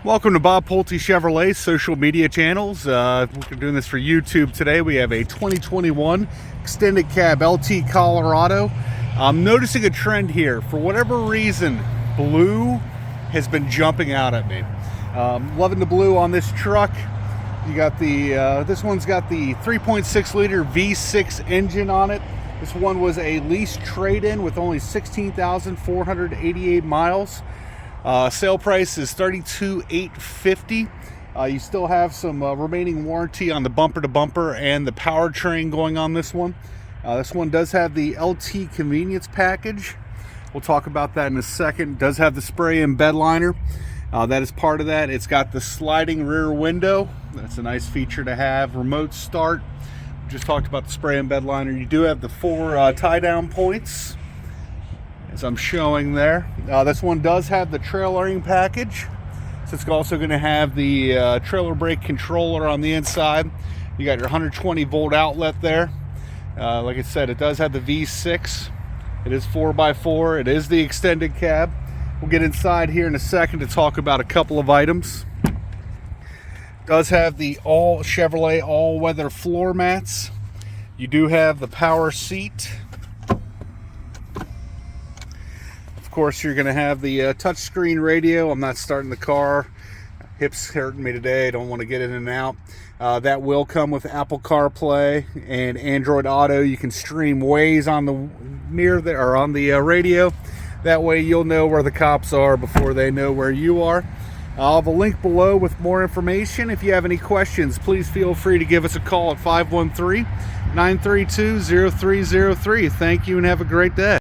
Welcome to Bob Pulte Chevrolet's social media channels. We're doing this for YouTube today. We have a 2021 extended cab LT Colorado. I'm noticing a trend here. For whatever reason, blue has been jumping out at me. Loving the blue on this truck. You got the this one's got the 3.6 liter V6 engine on it. This one was a lease trade-in with only 16,488 miles. Sale price is $32,850. You still have some remaining warranty on the bumper to bumper and the powertrain going on this one. This one does have the LT convenience package. We'll talk about that in a second. It does have the spray and bed liner. That is part of that. It's got the sliding rear window. That's a nice feature to have. Remote start. Just talked about the spray and bed liner. You do have the 4 tie down points, as I'm showing there. This one does have the trailering package, so it's also going to have the trailer brake controller on the inside. You got your 120 volt outlet there. Like I said, it does have the V6. It is 4x4. It is the extended cab. We'll get inside here in a second to talk about a couple of items. It does have the all Chevrolet all-weather floor mats. You do have the power seat. Of course, you're going to have the touchscreen radio. I'm not starting the car. Hips hurting me today. I don't want to get in and out. That will come with Apple CarPlay and Android Auto. You can stream Waze on the mirror there, or on the radio. That way you'll know where the cops are before they know where you are. I'll have a link below with more information. If you have any questions, please feel free to give us a call at 513-932-0303. Thank you and have a great day.